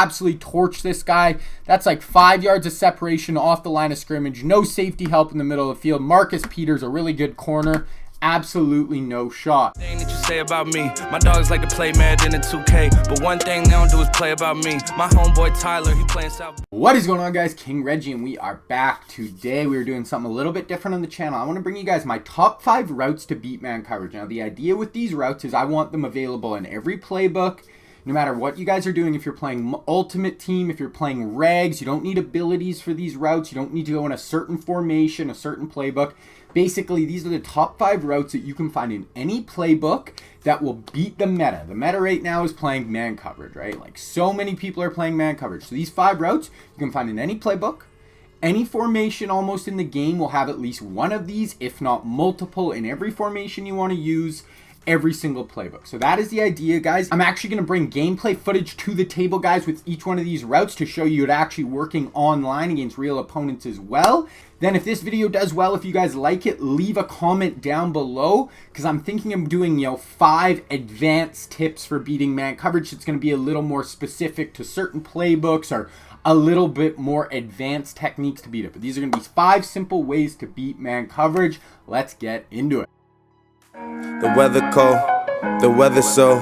absolutely torch this guy. That's like 5 yards of separation off the line of scrimmage. No safety help in the middle of the field. Marcus Peters, a really good corner. Absolutely no shot. Thing that you say about me, my dogs like to play Madden in 2K, but one thing they don't do is play about me. My homeboy Tyler, he playing South. What is going on, guys? King Reggie, and we are back. Today we are doing something a little bit different on the channel. I want to bring you guys my top 5 routes to beat man coverage. Now, the idea with these routes is I want them available in every playbook. No matter what you guys are doing, if you're playing Ultimate Team, if you're playing Regs, you don't need abilities for these routes. You don't need to go in a certain formation, a certain playbook. Basically, these are the top 5 routes that you can find in any playbook that will beat the meta. The meta right now is playing man coverage, right? Like, so many people are playing man coverage. So these 5 routes you can find in any playbook. Any formation almost in the game will have at least one of these, if not multiple, in every formation you want to use. Every single playbook. So that is the idea, guys. I'm actually going to bring gameplay footage to the table, guys, with each one of these routes to show you it actually working online against real opponents as well. Then if this video does well, if you guys like it, leave a comment down below, because I'm thinking of doing, 5 advanced tips for beating man coverage. It's going to be a little more specific to certain playbooks or a little bit more advanced techniques to beat it. But these are going to be 5 simple ways to beat man coverage. Let's get into it. The weather cold, the weather so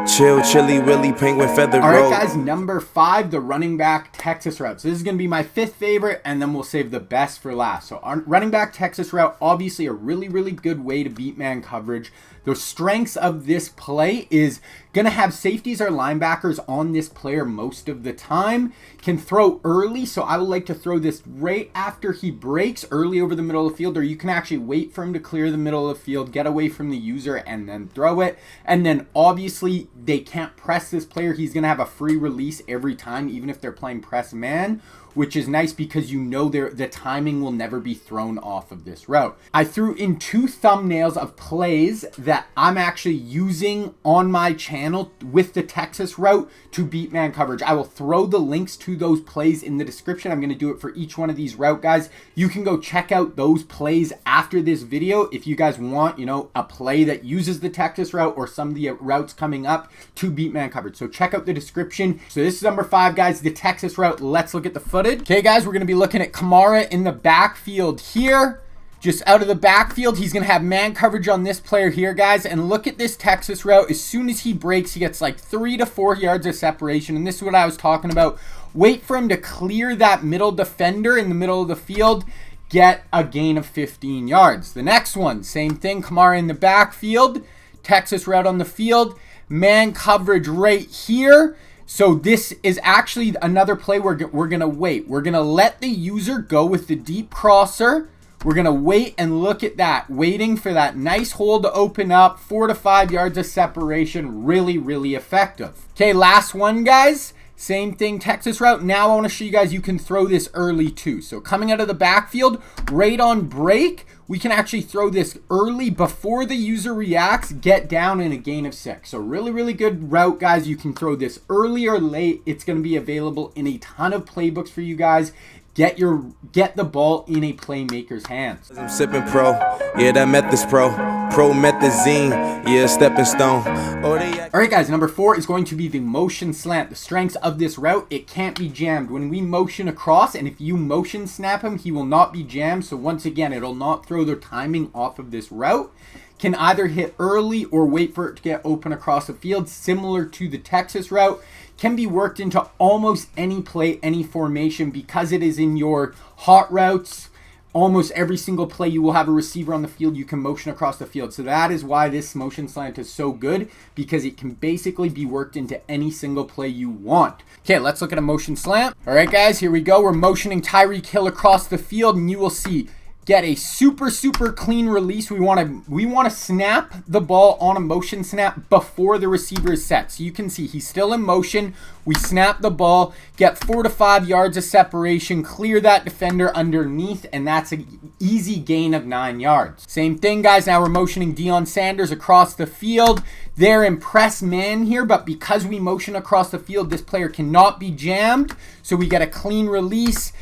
chill, chilly, willy, penguin feather road. All right, guys, number 5, the running back Texas route. So this is going to be my 5th favorite, and then we'll save the best for last. So our running back Texas route, obviously a really, really good way to beat man coverage. The strengths of this play is going to have safeties or linebackers on this player most of the time. Can throw early, so I would like to throw this right after he breaks, early over the middle of the field, or you can actually wait for him to clear the middle of the field, get away from the user, and then throw it. And then obviously they can't press this player. He's going to have a free release every time, even if they're playing press man, which is nice because the timing will never be thrown off of this route. I threw in 2 thumbnails of plays that I'm actually using on my channel with the Texas route to beat man coverage. I will throw the links to those plays in the description. I'm going to do it for each one of these route guys. You can go check out those plays after this video if you guys want, a play that uses the Texas route or some of the routes coming up to beat man coverage. So check out the description. So this is number 5, guys, the Texas route. Let's look at the footage. Okay, guys, we're going to be looking at Kamara in the backfield here. Just out of the backfield, he's going to have man coverage on this player here, guys. And look at this Texas route. As soon as he breaks, he gets like 3 to 4 yards of separation. And this is what I was talking about. Wait for him to clear that middle defender in the middle of the field. Get a gain of 15 yards. The next one, same thing. Kamara in the backfield. Texas route on the field. Man coverage right here. So this is actually another play we're going to wait. We're going to let the user go with the deep crosser. We're going to wait and look at that. Waiting for that nice hole to open up. 4 to 5 yards of separation. Really, really effective. Okay, last one, guys. Same thing, Texas route. Now I want to show you guys you can throw this early too. So coming out of the backfield, right on break, we can actually throw this early before the user reacts, get down in a gain of 6. So really, really good route, guys. You can throw this early or late. It's going to be available in a ton of playbooks for you guys. Get the ball in a playmaker's hands. I'm sipping pro, yeah, that Method's pro. Promethazine, yeah, stepping stone. All right, guys, number 4 is going to be the motion slant. The strengths of this route, it can't be jammed. When we motion across, and if you motion snap him, he will not be jammed. So once again, it'll not throw their timing off of this route. Can either hit early or wait for it to get open across the field, similar to the Texas route. Can be worked into almost any play, any formation, because it is in your hot routes. Almost every single play you will have a receiver on the field. You can motion across the field. So that is why this motion slant is so good, because it can basically be worked into any single play you want. Okay, let's look at a motion slant. All right, guys, here we go. We're motioning Tyreek Hill across the field, and you will see get a super, super clean release. We want to snap the ball on a motion snap before the receiver is set. So you can see he's still in motion. We snap the ball, get 4 to 5 yards of separation, clear that defender underneath, and that's an easy gain of 9 yards. Same thing, guys. Now we're motioning Deion Sanders across the field. They're in press man here, but because we motion across the field, this player cannot be jammed. So we get a clean release,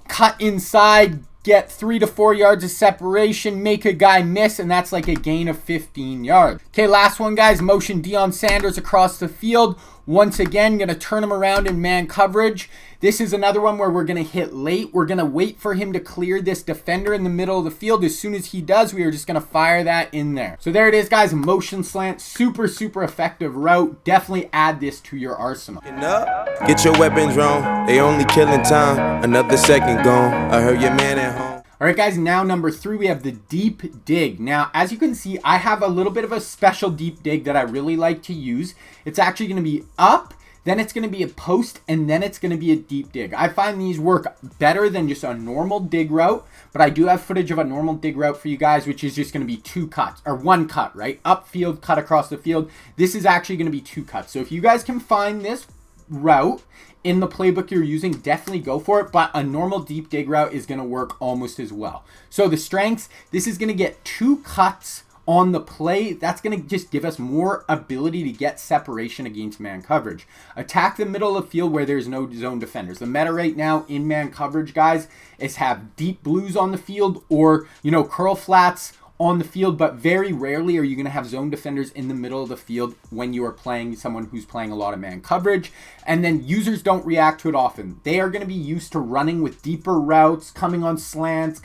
cut inside, get 3 to 4 yards of separation, make a guy miss, and that's like a gain of 15 yards. Okay, last one, guys. Motion Deion Sanders across the field. Once again, going to turn him around in man coverage. This is another one where we're going to hit late. We're going to wait for him to clear this defender in the middle of the field. As soon as he does, we are just going to fire that in there. So there it is, guys. Motion slant. Super, super effective route. Definitely add this to your arsenal. Get your weapons wrong. They only killing time. Another second gone. I heard your man at home. All right, guys, now number 3, we have the deep dig. Now, as you can see, I have a little bit of a special deep dig that I really like to use. It's actually going to be up, then it's going to be a post, and then it's going to be a deep dig. I find these work better than just a normal dig route, but I do have footage of a normal dig route for you guys, which is just going to be 2 cuts, or 1 cut, right? Upfield, cut across the field. This is actually going to be 2 cuts. So if you guys can find this route in the playbook you're using, definitely go for it, but a normal deep dig route is going to work almost as well. So the strengths, this is going to get 2 cuts on the play. That's going to just give us more ability to get separation against man coverage. Attack the middle of the field where there's no zone defenders. The meta right now in man coverage, guys, is have deep blues on the field or, curl flats on the field, but very rarely are you going to have zone defenders in the middle of the field when you are playing someone who's playing a lot of man coverage. And then users don't react to it often. They are going to be used to running with deeper routes, coming on slants,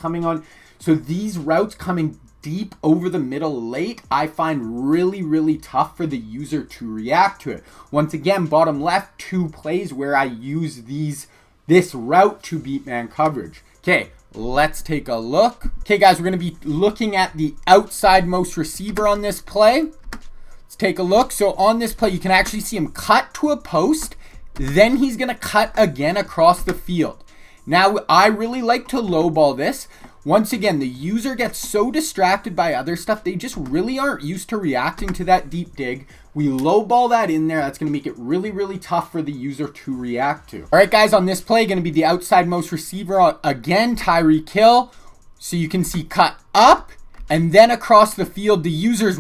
so these routes coming deep over the middle late, I find really, really tough for the user to react to it. Once again, bottom left, 2 plays where I use this route to beat man coverage. Okay, let's take a look. Okay, guys, we're going to be looking at the outside most receiver on this play. Let's take a look. So on this play, you can actually see him cut to a post. Then he's going to cut again across the field. Now, I really like to lowball this. Once again, the user gets so distracted by other stuff, they just really aren't used to reacting to that deep dig. We lowball that in there. That's going to make it really, really tough for the user to react to. All right, guys, on this play, going to be the outside most receiver again, Tyreek Hill. So you can see cut up and then across the field. The users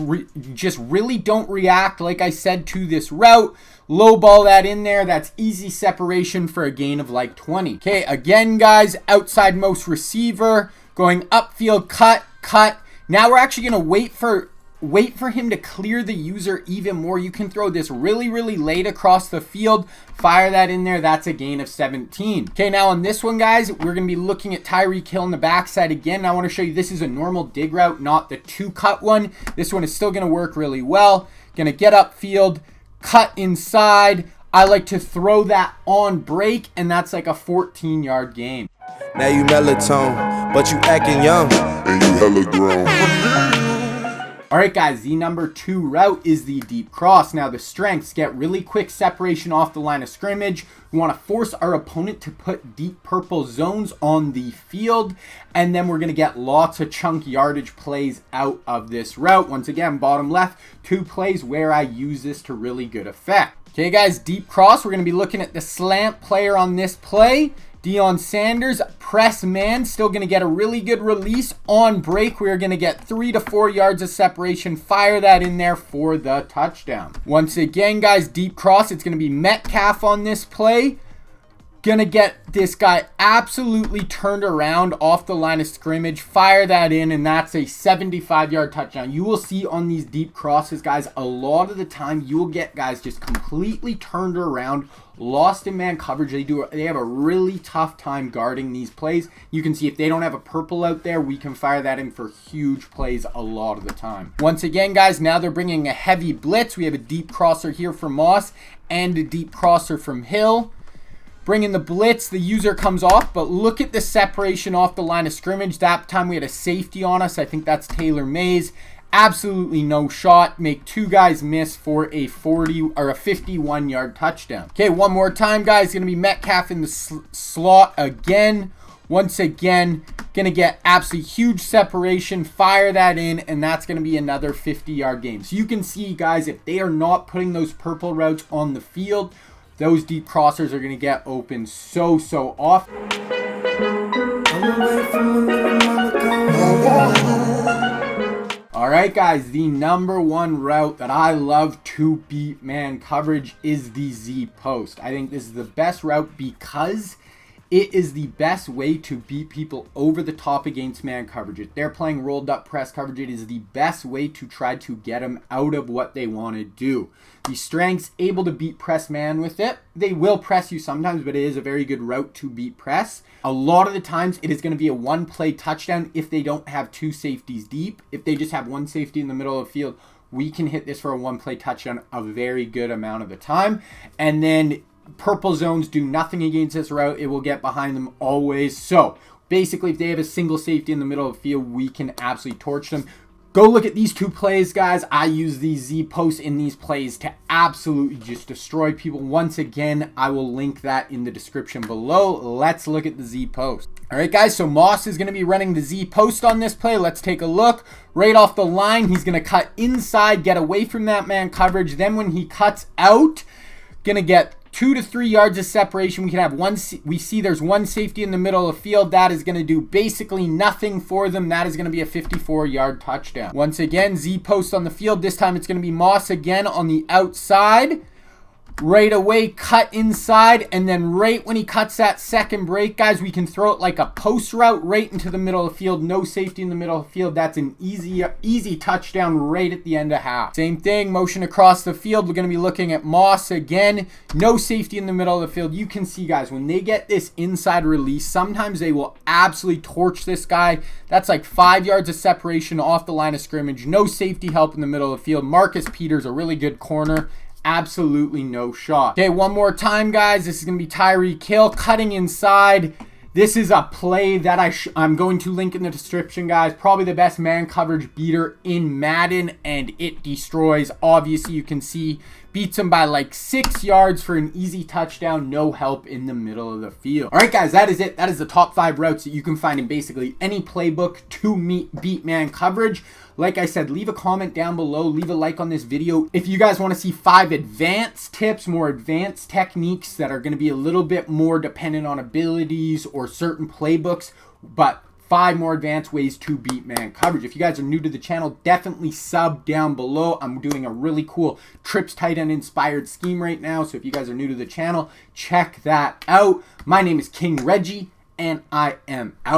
just really don't react, like I said, to this route. Lowball that in there. That's easy separation for a gain of like 20. Okay, again, guys, outside most receiver. Going upfield, cut. Now we're actually going to wait for him to clear the user even more. You can throw this really, really late across the field. Fire that in there. That's a gain of 17. Okay, now on this one, guys, we're going to be looking at Tyreek Hill in the backside again. I want to show you this is a normal dig route, not the 2-cut one. This one is still going to work really well. Going to get upfield, cut inside. I like to throw that on break, and that's like a 14-yard gain. Now you melatonin, but you acting young, and you hella grown. All right, guys, the number 2 route is the deep cross. Now, the strengths get really quick separation off the line of scrimmage. We want to force our opponent to put deep purple zones on the field, and then we're going to get lots of chunk yardage plays out of this route. Once again, bottom left, 2 plays where I use this to really good effect. Okay, guys, deep cross. We're going to be looking at the slant player on this play. Deion Sanders, press man, still going to get a really good release on break. We're going to get 3 to 4 yards of separation. Fire that in there for the touchdown. Once again, guys, deep cross. It's going to be Metcalf on this play. Going to get this guy absolutely turned around off the line of scrimmage. Fire that in, and that's a 75-yard touchdown. You will see on these deep crosses, guys, a lot of the time you will get guys just completely turned around, lost in man coverage. They have a really tough time guarding these plays. You can see if they don't have a purple out there, we can fire that in for huge plays a lot of the time. Once again, guys, now they're bringing a heavy blitz. We have a deep crosser here from Moss and a deep crosser from Hill. Bringing the blitz, the user comes off, but look at the separation off the line of scrimmage. That time we had a safety on us. I think that's Taylor Mays. Absolutely no shot. Make 2 guys miss for a 51-yard touchdown. Okay, one more time, guys. Going to be Metcalf in the slot again. Once again, going to get absolutely huge separation. Fire that in, and that's going to be another 50-yard gain. So you can see, guys, if they are not putting those purple routes on the field, those deep crossers are going to get open so often. All right, guys, the number 1 route that I love to beat man coverage is the Z post. I think this is the best route because It is the best way to beat people over the top against man coverage. If they're playing rolled up press coverage, it is the best way to try to get them out of what they want to do. The strength's able to beat press man with it. They will press you sometimes, but it is a very good route to beat press. A lot of the times it is going to be a one-play touchdown if they don't have two safeties deep. If they just have one safety in the middle of the field, we can hit this for a one-play touchdown a very good amount of the time. And then purple zones do nothing against this route. It will get behind them always. So basically, if they have a single safety in the middle of the field, we can absolutely torch them. Go look at these two plays, guys. I use these Z posts in these plays to absolutely just destroy people. Once again, I will link that in the description below. Let's look at the Z post. All right, guys, so Moss is going to be running the Z post on this play. Let's take a look. Right off the line, he's going to cut inside, get away from that man coverage. Then when he cuts out, going to get 2 to 3 yards of separation. We can have one. We see there's one safety in the middle of the field. That is going to do basically nothing for them. That is going to be a 54-yard touchdown. Once again, Z post on the field. This time it's going to be Moss again on the outside. Right away, cut inside, and then right when he cuts that second break, guys, we can throw it like a post route right into the middle of the field. No safety in the middle of the field. That's an easy touchdown right at the end of half. Same thing, motion across the field. We're going to be looking at Moss again. No safety in the middle of the field. You can see, guys, when they get this inside release, sometimes they will absolutely torch this guy. That's like 5 yards of separation off the line of scrimmage. No safety help in the middle of the field. Marcus Peters, a really good corner. Absolutely no shot. Okay, one more time, guys. This is going to be Tyreek Hill cutting inside. This is a play that I'm going to link in the description, guys. Probably the best man coverage beater in Madden, and it destroys. Obviously, you can see beats him by like 6 yards for an easy touchdown. No help in the middle of the field. All right, guys, that is it. That is the top 5 routes that you can find in basically any playbook to beat man coverage. Like I said, leave a comment down below. Leave a like on this video. If you guys want to see 5 advanced tips, more advanced techniques that are going to be a little bit more dependent on abilities or certain playbooks, but 5 more advanced ways to beat man coverage. If you guys are new to the channel, definitely sub down below. I'm doing a really cool trips tight end inspired scheme right now. So if you guys are new to the channel, check that out. My name is King Reggie, and I am out.